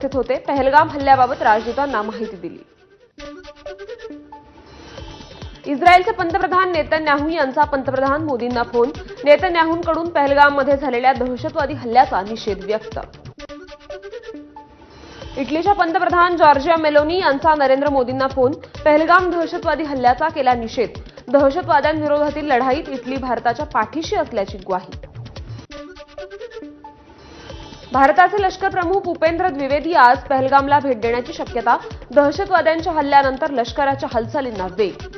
उपस्थित होते। पहलगाम हल्ल्याबाबत राजदूतांना माहिती दिली। इस्रायलचे पंतप्रधान नेतन्याहू यांचा पंतप्रधान मोदींना फोन। नेतन्याहूंकडून पहलगाममध्ये झालेल्या दहशतवादी हल्ल्याचा निषेध व्यक्त। इटलीच्या पंतप्रधान जॉर्जिया मेलोनी यांचा नरेंद्र मोदींना फोन। पहलगाम दहशतवादी हल्ल्याचा केला निषेध। दहशतवाद्यांविरोधातील लढाईत इटली भारताच्या पाठीशी असल्याची ग्वाही। भारताचे लष्कर प्रमुख उपेंद्र द्विवेदी आज पहलगामला भेट देण्याची शक्यता। दहशतवाद्यांच्या हल्ल्यानंतर लष्कराच्या हालचालींना वेग।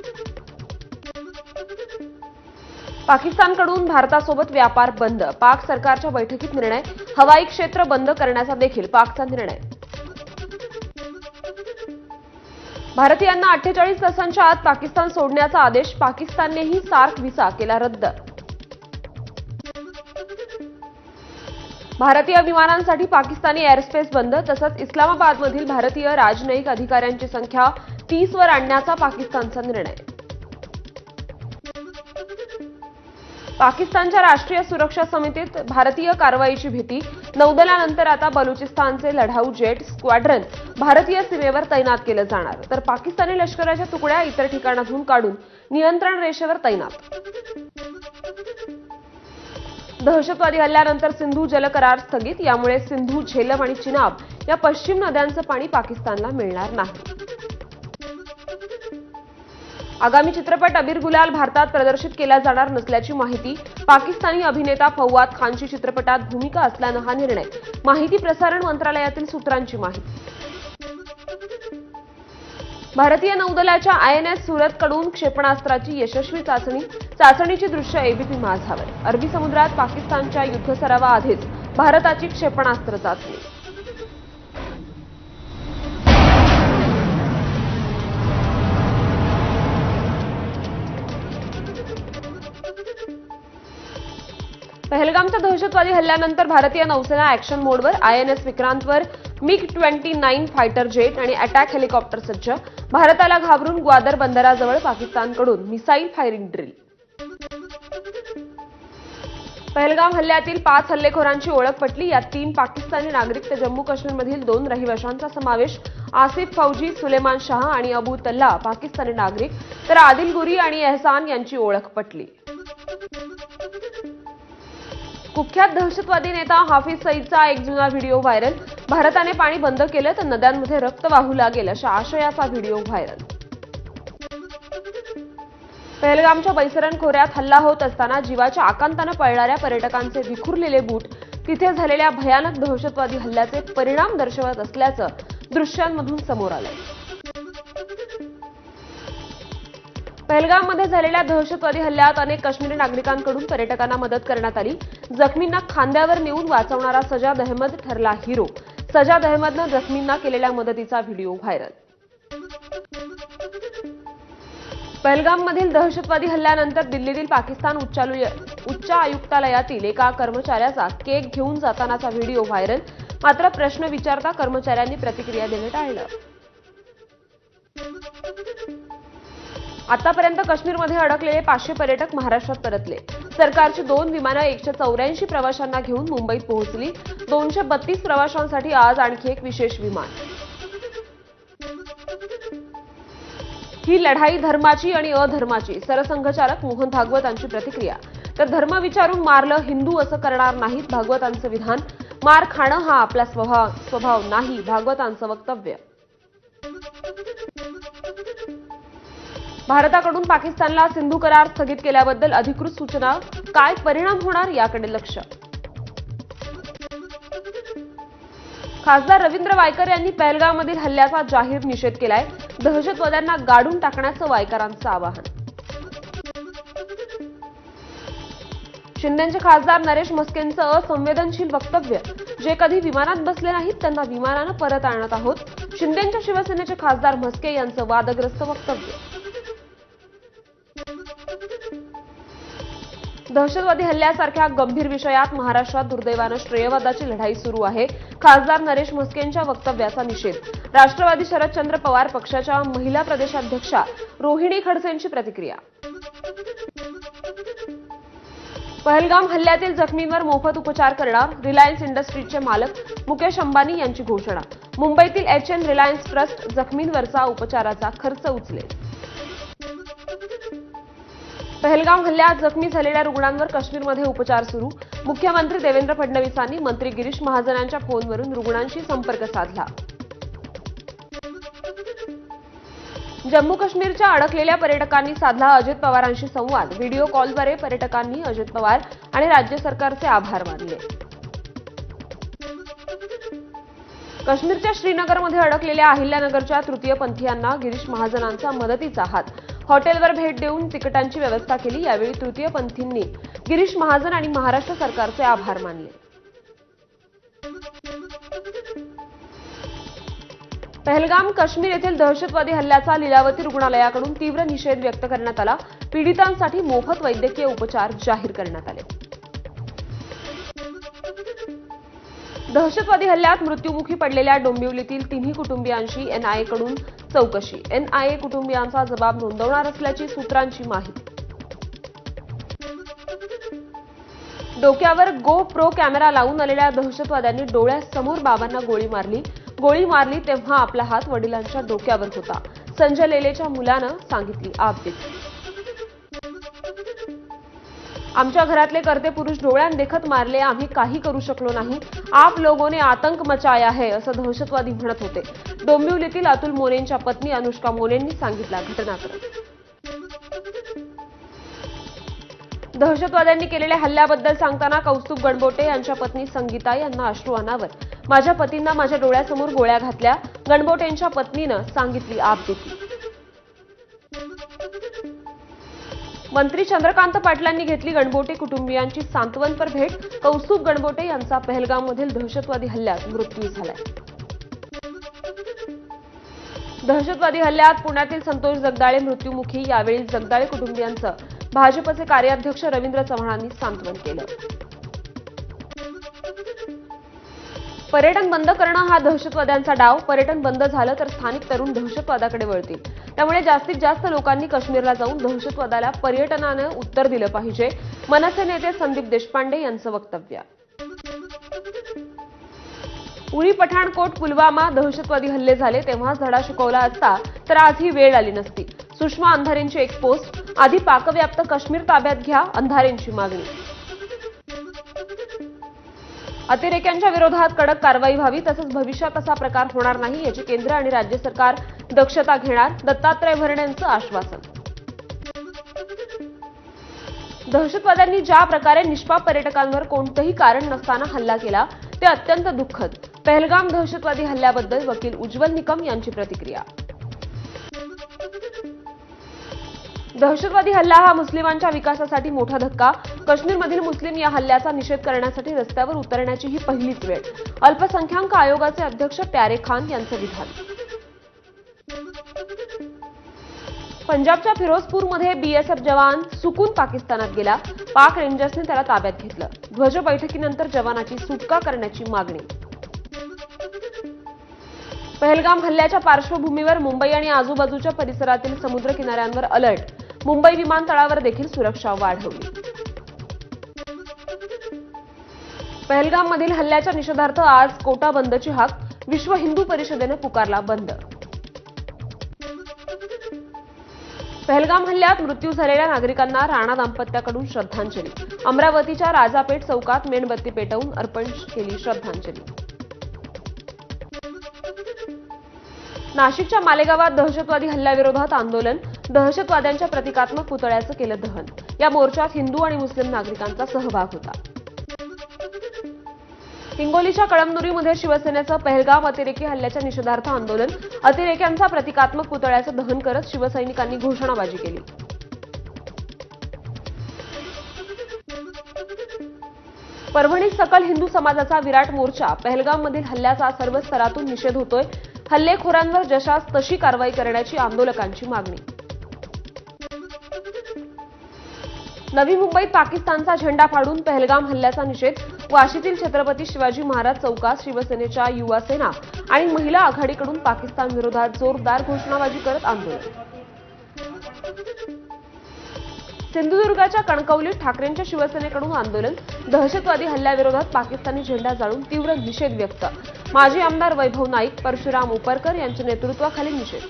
पाकिस्तानकडून भारतासोबत व्यापार बंद। पाक सरकारच्या बैठकीत निर्णय। हवाई क्षेत्र बंद करण्याचा देखील पाकचा निर्णय। भारतीयांना 48 तासांच्या आत पाकिस्तान सोडण्याचा आदेश। पाकिस्ताननेही सार्क व्हिसा केला रद्द। भारतीय विमानांसाठी पाकिस्तानी एअरस्पेस बंद। तसंच इस्लामाबादमधील भारतीय राजनयिक अधिकाऱ्यांची संख्या 30 वर आणण्याचा पाकिस्तानचा निर्णय। पाकिस्तानच्या राष्ट्रीय सुरक्षा समितीत भारतीय कारवाईची भीती। नौदलानंतर आता बलुचिस्तानचे लढाऊ जेट स्क्वॉड्रन भारतीय सीमेवर तैनात केलं जाणार, तर पाकिस्तानी लष्कराच्या तुकड्या इतर ठिकाणांहून काढून नियंत्रण रेषेवर तैनात। दहशतवादी हल्ल्यानंतर सिंधू जल करार स्थगित। यामुळे सिंधू, झेलम आणि चिनाब या पश्चिम नद्यांचं पाणी पाकिस्तानला मिळणार नाही। आगामी चित्रपट अबीर गुलाल भारतात प्रदर्शित केला जाणार नसल्याची माहिती। पाकिस्तानी अभिनेता फौवाद खानची चित्रपटात भूमिका असल्यानं हा निर्णय। माहिती प्रसारण मंत्रालयातील सूत्रांची माहिती। भारतीय नौदलाच्या INS सुरतकडून क्षेपणास्त्राची यशस्वी चाचणी। चाचणीची दृश्य ABP माझावर। अरबी समुद्रात पाकिस्तानच्या युद्ध सरावाआधीच भारताची क्षेपणास्त्र चाचणी। पहलगामच्या दहशतवादी हल्ल्यानंतर भारतीय नौसेना ॲक्शन मोडवर। INS विक्रांतवर MiG-29 फायटर जेट आणि अटॅक हेलिकॉप्टर सज्ज। भारताला घाबरून ग्वादर बंदराजवळ पाकिस्तानकडून मिसाईल फायरिंग ड्रिल। पहलगाम हल्ल्यातील 5 हल्लेखोरांची ओळख पटली। यात 3 पाकिस्तानी नागरिक तर जम्मू काश्मीरमधील 2 रहिवाशांचा समावेश। आसिफ फौजी, सुलेमान शाह आणि अबू तल्ला पाकिस्तानी नागरिक, तर आदिल गुरी आणि एहसान यांची ओळख पटली। कुख्यात दहशतवादी नेता हाफिज सईदचा एक जुना व्हिडिओ व्हायरल। भारताने पाणी बंद केलं तर नद्यांमध्ये रक्त वाहू लागेल अशा आशयाचा व्हिडिओ व्हायरल। पहलगामच्या बैसरण खोऱ्यात हल्ला होत असताना जीवाच्या आकांतानं पळणाऱ्या पर्यटकांचे विखुरलेले बूट तिथे झालेल्या भयानक दहशतवादी हल्ल्याचे परिणाम दर्शवत असल्याचं दृश्यांमधून समोर आलंय। पहलगाममध्ये झालेल्या दहशतवादी हल्ल्यात अनेक काश्मीरी नागरिकांकडून पर्यटकांना मदत करण्यात आली। जखमींना खांद्यावर नेऊन वाचवणारा सजाद अहमद ठरला हिरो। सजाद अहमदनं जखमींना केलेल्या मदतीचा व्हिडिओ व्हायरल। पहलगाममधील दहशतवादी हल्ल्यानंतर दिल्लीतील पाकिस्तान उच्च आयुक्तालयातील एका कर्मचाऱ्याचा केक घेऊन जातानाचा व्हिडिओ व्हायरल। मात्र प्रश्न विचारता कर्मचाऱ्यांनी प्रतिक्रिया देणं टाळलं। आतापर्यंत काश्मीरमध्ये अडकलेले 500 पर्यटक महाराष्ट्रात परतले। सरकारची 2 विमानं 184 प्रवाशांना घेऊन मुंबईत पोहोचली। 232 प्रवाशांसाठी आज आणखी एक विशेष विमान। ही लढाई धर्माची आणि अधर्माची। सरसंघचालक मोहन भागवतांची प्रतिक्रिया। तर धर्म विचारून मारलं, हिंदू असं करणार नाहीत भागवतांचं विधान। मार खाणं हा आपला स्वभाव नाही, भागवतांचं वक्तव्य। भारताकडून पाकिस्तानला सिंधू करार स्थगित केल्याबद्दल अधिकृत सूचना। काय परिणाम होणार याकडे लक्ष। खासदार रवींद्र वायकर यांनी पहलगाममधील हल्ल्याचा जाहीर निषेध केलाय। दहशतवाद्यांना गाडून टाकण्याचं वायकरांचं आवाहन। शिंदेचे खासदार नरेश म्हस्केंचं असंवेदनशील वक्तव्य। जे कधी विमानात बसले नाहीत त्यांना विमानानं परत आणत आहोत। शिंदेच्या शिवसेनेचे खासदार म्हस्के यांचं वादग्रस्त वक्तव्य। दहशतवादी हल्ल्यासारख्या गंभीर विषयात महाराष्ट्रात दुर्दैवानं श्रेयवादाची लढाई सुरू आहे। खासदार नरेश म्हस्केंच्या वक्तव्याचा निषेध। राष्ट्रवादी शरदचंद्र पवार पक्षाच्या महिला प्रदेशाध्यक्षा रोहिणी खडसेंची प्रतिक्रिया। पहलगाम हल्ल्यातील जखमींवर मोफत उपचार करणार रिलायन्स इंडस्ट्रीजचे मालक मुकेश अंबानी यांची घोषणा। मुंबईतील HN रिलायन्स ट्रस्ट जखमींवरचा उपचाराचा खर्च उचलेल. पहलगाम हल्ल्यात जखमी झालेल्या रुग्णांवर काश्मीरमध्ये उपचार सुरू. मुख्यमंत्री देवेंद्र फडणवीसांनी मंत्री गिरीश महाजनांच्या फोनवरून रुग्णांशी संपर्क साधला. जम्मू काश्मीरच्या अडकलेल्या पर्यटकांनी साधला अजित पवारांशी संवाद. व्हिडिओ कॉलद्वारे पर्यटकांनी अजित पवार आणि राज्य सरकारचे आभार मानले. काश्मीरच्या श्रीनगरमध्ये अडकलेल्या अहिल्यानगरच्या तृतीयपंथीयांना गिरीश महाजनांचा मदतीचा हात. हॉटेलवर भेट देऊन तिकिटांची व्यवस्था केली. यावेळी तृतीयपंथींनी गिरीश महाजन आणि महाराष्ट्र सरकारचे आभार मानले. पहलगाम काश्मीर येथील दहशतवादी हल्ल्याचा लीलावती रुग्णालयाकडून तीव्र निषेध व्यक्त करण्यात आला. पीडितांसाठी मोफत वैद्यकीय उपचार जाहीर करण्यात आले. दहशतवादी हल्ल्यात मृत्युमुखी पडलेल्या डोंबिवलीतील तिन्ही कुटुंबियांशी NIA कडून चौकशी. NIA कुटुंबियांचा जबाब नोंदवणार असल्याची सूत्रांची माहिती. डोक्यावर GoPro कॅमेरा लावून आलेल्या दहशतवाद्यांनी डोळ्यासमोर बाबांना गोळी मारली तेव्हा आपला हात वडिलांच्या डोक्यावर होता. संजय लेलेच्या मुलानं सांगितली आपबीती. आमच्या घरातले करते पुरुष डोळ्यान देखत मारले, आम्ही काही करू शकलो नाही. आप लोगों ने आतंक मचाया है असं दहशतवादी म्हणत होते. डोंबिवलीतील अतुल मोनेंच्या पत्नी अनुष्का मोनेंनी सांगितला घटनाक्रम. दहशतवाद्यांनी केलेल्या हल्ल्याबद्दल सांगताना कौस्तुभ गणबोटे यांच्या पत्नी संगीता यांना अश्रू अनावर. माझ्या पतींना माझ्या डोळ्यासमोर गोळ्या घातल्या. गणबोटेंच्या पत्नीनं सांगितली आपबीती. मंत्री चंद्रकांत पाटलांनी घेतली गणबोटे कुटुंबियांची सांत्वनपर भेट. कौस्तुभ गणबोटे यांचा पहलगाममधील दहशतवादी हल्ल्यात मृत्यू झालाय. दहशतवादी हल्ल्यात पुण्यातील संतोष जगदाळे मृत्युमुखी. यावेळी जगदाळे कुटुंबियांचं भाजपचे कार्याध्यक्ष रवींद्र चव्हाणांनी सांत्वन केलं. पर्यटन बंद करणं हा दहशतवाद्यांचा डाव. पर्यटन बंद झालं तर स्थानिक तरुण दहशतवादाकडे वळतील. त्यामुळे जास्तीत जास्त लोकांनी काश्मीरला जाऊन दहशतवादाला पर्यटनानं उत्तर दिलं पाहिजे. मनसे नेते संदीप देशपांडे यांचं वक्तव्य. उरी, पठाणकोट, पुलवामा दहशतवादी हल्ले झाले तेव्हाच धडा शिकवला असता तर आज ही वेळ आली नसती. सुषमा अंधारेंची एक पोस्ट. आधी पाकव्याप्त काश्मीर ताब्यात घ्या, अंधारेंची मागणी. अतिरेक्यांच्या विरोधात कडक कारवाई व्हावी तसंच भविष्यात असा प्रकार होणार नाही याची केंद्र आणि राज्य सरकार दक्षता घेणार. दत्तात्रय भरणे यांचं आश्वासन. दहशतवाद्यांनी ज्या प्रकारे निष्पाप पर्यटकांवर कोणतंही कारण नसताना हल्ला केला ते अत्यंत दुःखद. पहलगाम दहशतवादी हल्ल्याबद्दल वकील उज्ज्वल निकम यांची प्रतिक्रिया. दहशतवादी हल्ला हा मुस्लिमांच्या विकासासाठी मोठा धक्का. काश्मीरमधील मुस्लिम या हल्ल्याचा निषेध करण्यासाठी रस्त्यावर उतरण्याची ही पहिलीच वेळ. अल्पसंख्याक आयोगाचे अध्यक्ष प्यारे खान यांचं विधान. पंजाबच्या फिरोजपूरमध्ये BSF जवान सुकून पाकिस्तानात गेला. पाक रेंजर्सने त्याला ताब्यात घेतलं. ध्वज बैठकीनंतर जवानाची सुटका करण्याची मागणी. पहलगाम हल्ल्याच्या पार्श्वभूमीवर मुंबई आणि आजूबाजूच्या परिसरातील समुद्र किनाऱ्यांवर अलर्ट. मुंबई विमानतळावर देखील सुरक्षा वाढवली. पहलगाममधील हल्ल्याच्या निषेधार्थ आज कोटा बंदची हाक. विश्व हिंदू परिषदेनं पुकारला बंद. पहलगाम हल्ल्यात मृत्यू झालेल्या नागरिकांना राणा दाम्पत्याकडून श्रद्धांजली. अमरावतीच्या राजापेठ चौकात मेणबत्ती पेटवून अर्पण केली श्रद्धांजली. नाशिकच्या मालेगावात दहशतवादी हल्ल्याविरोधात आंदोलन. दहशतवाद्यांच्या प्रतिकात्मक पुतळ्याचं केलं दहन. या मोर्चात हिंदू आणि मुस्लिम नागरिकांचा सहभाग होता. हिंगोलीच्या कळमनुरीमध्ये शिवसेनेचं पहलगाम अतिरेकी हल्ल्याच्या निषेधार्थ आंदोलन. अतिरेक्यांचा प्रतिकात्मक पुतळ्याचं दहन करत शिवसैनिकांनी घोषणाबाजी केली. परभणीत सकल हिंदू समाजाचा विराट मोर्चा. पहलगाममधील हल्ल्याचा सर्व स्तरातून निषेध होतोय. हल्लेखोरांवर जशास तशी कारवाई करण्याची आंदोलकांची मागणी. नवी मुंबईत पाकिस्तानचा झेंडा फाडून पहलगाम हल्ल्याचा निषेध. वाशीतील छत्रपती शिवाजी महाराज चौकात शिवसेनेच्या युवा सेना आणि महिला आघाडीकडून पाकिस्तान विरोधात जोरदार घोषणाबाजी करत आंदोलन. सिंधुदुर्गाच्या कणकवलीत ठाकरेंच्या शिवसेनेकडून आंदोलन, दहशतवादी हल्ल्याविरोधात पाकिस्तानी झेंडा जाळून तीव्र निषेध व्यक्त. माजी आमदार वैभव नाईक, परशुराम उपरकर यांच्या नेतृत्वाखाली निषेध.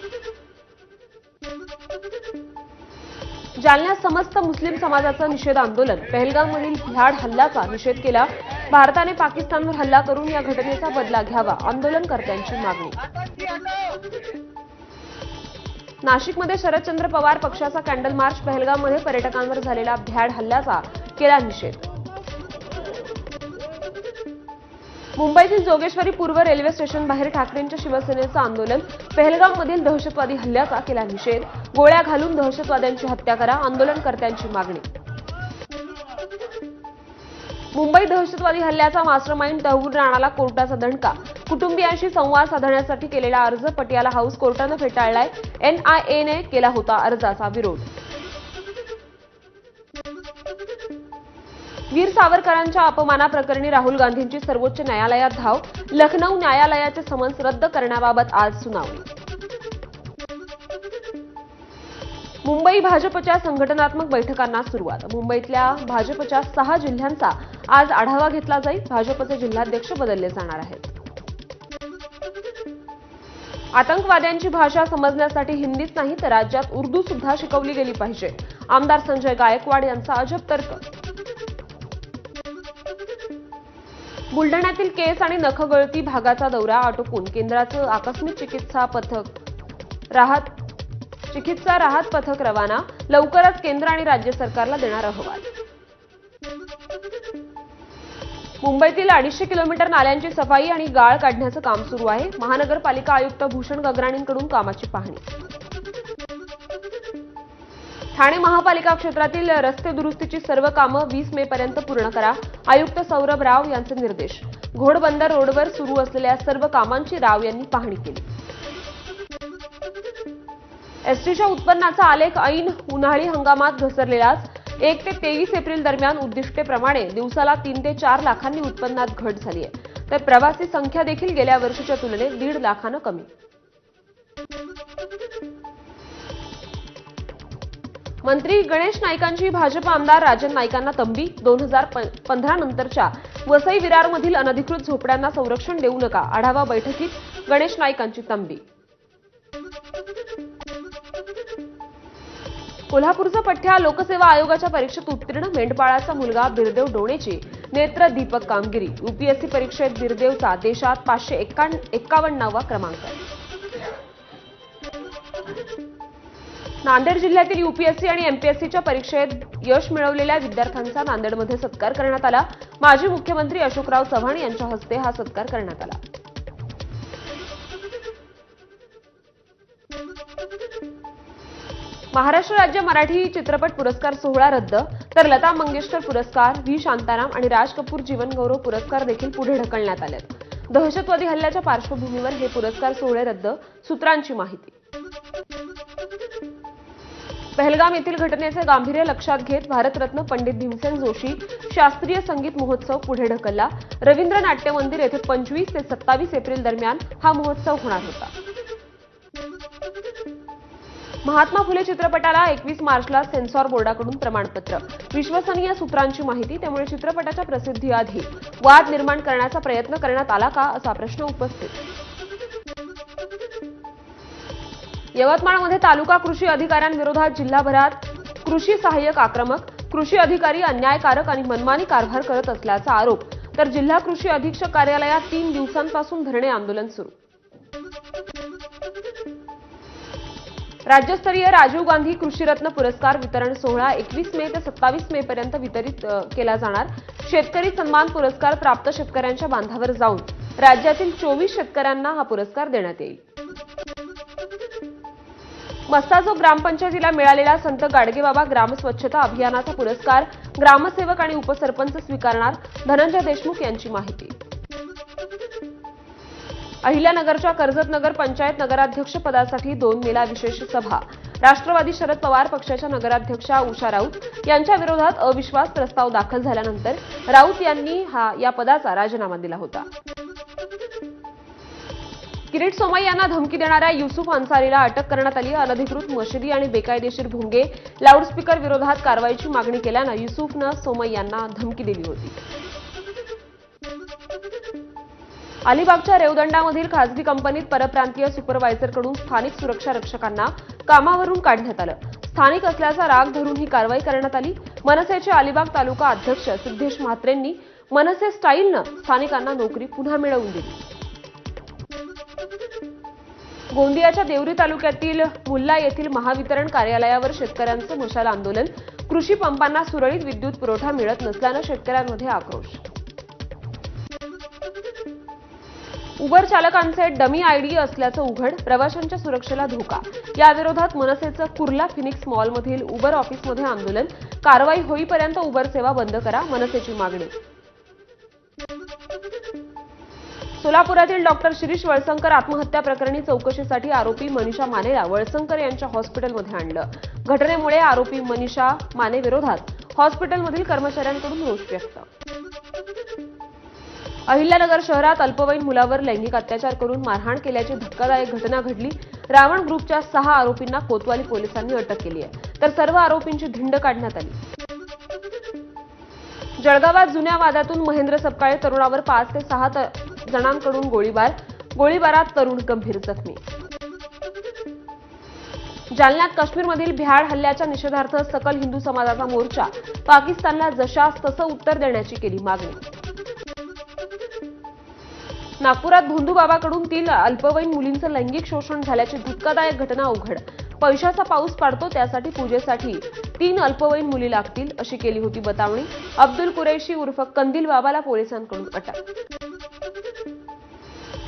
जालन्यात समस्त मुस्लिम समाजाचं निषेध आंदोलन, पहलगाममधील भ्याड हल्ल्याचा निषेध केला. भारताने पाकिस्तानवर हल्ला करून या घटनेचा बदला घ्यावा, आंदोलनकर्त्यांची मागणी. नाशिकमध्ये शरदचंद्र पवार पक्षाचा कॅन्डल मार्च, पहलगाममध्ये पर्यटकांवर झालेल्या भ्याड हल्ल्याचा केला निषेध. मुंबईतील जोगेश्वरी पूर्व रेल्वे स्टेशन बाहेर ठाकरेंच्या शिवसेनेचं आंदोलन, पहलगाममधील दहशतवादी हल्ल्याचा केला निषेध. गोळ्या घालून दहशतवाद्यांची हत्या करा, आंदोलनकर्त्यांची मागणी. मुंबई दहशतवादी हल्ल्याचा मास्टरमाइंड तहव्वूर राणाला कोर्टाचा दणका, कुटुंबियांशी संवाद साधण्यासाठी केलेला अर्ज पटियाला हाऊस कोर्टानं फेटाळलाय. NIAने केला होता अर्जाचा विरोध. वीर सावरकरांच्या अपमानाप्रकरणी राहुल गांधींची सर्वोच्च न्यायालयात धाव, लखनौ न्यायालयाचे समन्स रद्द करण्याबाबत आज सुनावणी. मुंबई भाजपच्या संघटनात्मक बैठकांना सुरुवात, मुंबईतल्या भाजपच्या 6 जिल्ह्यांचा आज आढावा घेतला जाईल. भाजपचे जिल्हाध्यक्ष बदलले जाणार आहेत. आतंकवाद्यांची भाषा समजण्यासाठी हिंदीच नाही तर राज्यात उर्दू सुद्धा शिकवली गेली पाहिजे, आमदार संजय गायकवाड यांचा अजब तर्क. बुलढाण्यातील केस आणि नखगळती भागाचा दौरा आटोपून केंद्राचं आकस्मिक चिकित्सा राहत पथक रवाना, लवकरच केंद्र आणि राज्य सरकारला देणार अहवाल. मुंबईतील 250 किलोमीटर नाल्यांची सफाई आणि गाळ काढण्याचं काम सुरू आहे. महानगरपालिका आयुक्त भूषण गगराणींकडून कामाची पाहणी. ठाणे महापालिका क्षेत्रातील रस्ते दुरुस्तीची सर्व कामं 20 मे पर्यंत पूर्ण करा, आयुक्त सौरभ राव यांचे निर्देश. घोडबंदर रोडवर सुरू असलेल्या सर्व कामांची राव यांनी पाहणी केली. एसटीच्या उत्पन्नाचा आलेख ऐन उन्हाळी हंगामात घसरलेलाच. 1 ते 23 एप्रिल दरम्यान उद्दिष्टेप्रमाणे दिवसाला 3 ते 4 लाखांनी उत्पन्नात घट झाली आहे, तर प्रवासी संख्या देखील गेल्या वर्षीच्या तुलनेत 1.5 लाखानं कमी. मंत्री गणेश नाईकांची भाजप आमदार राजन नाईकांना तंबी, 2015 नंतरच्या वसई विरारमधील अनधिकृत झोपड्यांना संरक्षण देऊ नका, आढावा बैठकीत गणेश नाईकांची तंबी. कोल्हापूरचा पठ्ठ्या लोकसेवा आयोगाच्या परीक्षेत उत्तीर्ण, मेंढपाळाचा मुलगा बिरदेव डोणेची नेत्र दीपक कामगिरी. UPSC परीक्षेत बिरदेवचा देशात 551वा क्रमांक. नांदेड जिल्ह्यातील UPSC आणि MPSCच्या परीक्षेत यश मिळवलेल्या विद्यार्थ्यांचा नांदेडमध्ये सत्कार करण्यात आला. माजी मुख्यमंत्री अशोकराव चव्हाण यांच्या हस्ते हा सत्कार करण्यात आला. महाराष्ट्र राज्य मराठी चित्रपट पुरस्कार सोहळा रद्द, तर लता मंगेशकर पुरस्कार, व्ही शांताराम आणि राज कपूर जीवनगौरव पुरस्कार देखील पुढे ढकलण्यात आलेत. दहशतवादी हल्ल्याच्या पार्श्वभूमीवर हे पुरस्कार सोहळे रद्द, सूत्रांची माहिती. पहलगाम येथील घटनेचे गांभीर्य लक्षात घेत भारतरत्न पंडित भीमसेन जोशी शास्त्रीय संगीत महोत्सव पुढे ढकलला. रवींद्र नाट्य मंदिर येथे 25 ते 27 एप्रिल दरम्यान हा महोत्सव होणार होता. महात्मा फुले चित्रपटाला 21 मार्चला सेन्सॉर बोर्डाकडून प्रमाणपत्र, विश्वसनीय सूत्रांची माहिती. त्यामुळे चित्रपटाच्या प्रसिद्धीआधी वाद निर्माण करण्याचा प्रयत्न करण्यात आला का, असा प्रश्न उपस्थित. यवतमाळमध्ये तालुका कृषी अधिकाऱ्यांविरोधात जिल्हाभरात कृषी सहाय्यक आक्रमक, कृषी अधिकारी अन्यायकारक आणि मनमानी कारभार करत असल्याचा आरोप, तर जिल्हा कृषी अधीक्षक कार्यालयात 3 दिवसांपासून धरणे आंदोलन सुरू. राज्यस्तरीय राजीव गांधी कृषीरत्न पुरस्कार वितरण सोहळा 21 मे ते 27 मे पर्यंत वितरित केला जाणार. शेतकरी सन्मान पुरस्कार प्राप्त शेतकऱ्यांच्या बांधावर जाऊन राज्यातील 24 शेतकऱ्यांना हा पुरस्कार देण्यात येईल. मस्ताजोग ग्रामपंचायतीला मिळालेला संत गाडगेबाबा ग्राम स्वच्छता अभियानाचा पुरस्कार ग्रामसेवक आणि उपसरपंच स्वीकारणार, धनंजय देशमुख यांची माहिती. अहिल्यानगरच्या कर्जतनगर पंचायत नगराध्यक्ष पदासाठी 2 मेला विशेष सभा. राष्ट्रवादी शरद पवार पक्षाच्या नगराध्यक्षा उषा राऊत यांच्या विरोधात अविश्वास प्रस्ताव दाखल झाल्यानंतर राऊत यांनी या पदाचा राजीनामा दिला होता. किरीट सोमय्या यांना धमकी देणाऱ्या युसुफ अन्सारीला अटक करण्यात आली. अनधिकृत मशिदी आणि बेकायदेशीर भोंगे लाऊडस्पीकर विरोधात कारवाईची मागणी केल्यानं युसुफनं सोमय्या यांना धमकी दिली होती. अलिबागच्या रेवदंडामधील खासगी कंपनीत परप्रांतीय सुपरवायझरकडून स्थानिक सुरक्षा रक्षकांना कामावरून काढण्यात आलं. स्थानिक असल्याचा राग धरून ही कारवाई करण्यात आली. मनसेचे अलिबाग तालुका अध्यक्ष सिद्धेश म्हात्रेंनी मनसे स्टाईलनं स्थानिकांना नोकरी पुन्हा मिळवून दिली. गोंदियाच्या देवरी तालुक्यातील मुल्ला येथील महावितरण कार्यालयावर शेतकऱ्यांचं मशाल आंदोलन. कृषी पंपांना सुरळीत विद्युत पुरवठा मिळत नसल्यानं शेतकऱ्यांमध्ये आक्रोश. उबर चालकांचे डमी आयडी असल्याचं उघड. प्रवाशांच्या सुरक्षेला धोका. याविरोधात मनसेचं कुर्ला फिनिक्स मॉलमधील उबर ऑफिसमध्ये आंदोलन. कारवाई होईपर्यंत उबर सेवा बंद करा, मनसेची मागणी. सोलापुरातील डॉक्टर शिरीष वळसंकर आत्महत्या प्रकरणी चौकशीसाठी आरोपी मनीषा मानेला वळसंकर यांच्या हॉस्पिटलमध्ये आणलं. घटनेमुळे आरोपी मनीषा माने विरोधात हॉस्पिटलमधील कर्मचाऱ्यांकडून रोष व्यक्त. अहिल्यानगर शहरात अल्पवयीन मुलावर लैंगिक अत्याचार करून मारहाण केल्याची धक्कादायक घटना घडली. रावण ग्रुपच्या 6 आरोपींना कोतवाली पोलिसांनी अटक केली आहे, तर सर्व आरोपींची धिंड काढण्यात आली. जळगावात जुन्या वादातून महेंद्र सपकाळे तरुणावर 5 ते 6 जणांकडून गोळीबारात तरुण गंभीर जखमी. जालन्यात काश्मीरमधील भ्याड हल्ल्याच्या निषेधार्थ सकल हिंदू समाजाचा मोर्चा. पाकिस्तानला जशास तसं उत्तर देण्याची केली मागणी. नागपुरात भोंदूबाबाकडून 3 अल्पवयीन मुलींचं लैंगिक शोषण झाल्याची धक्कादायक घटना उघड. पैशाचा पाऊस पाडतो त्यासाठी पूजेसाठी 3 अल्पवयीन मुली लागतील अशी केली होती बतावणी. अब्दुल कुरैशी उर्फ कंदील बाबाला पोलिसांकडून अटक.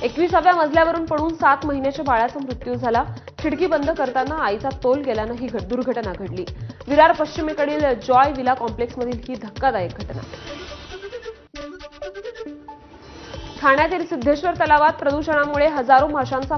21व्या मजल्यावरून पडून 7 महिन्याच्या बाळाचा मृत्यू झाला. खिडकी बंद करताना आईचा तोल गेल्यानं ही दुर्घटना घडली. विरार पश्चिमेकडील जॉय विला कॉम्प्लेक्समधील ही धक्कादायक घटना. ठाण्यातील सिद्धेश्वर तलावात प्रदूषणामुळे हजारो माशांचा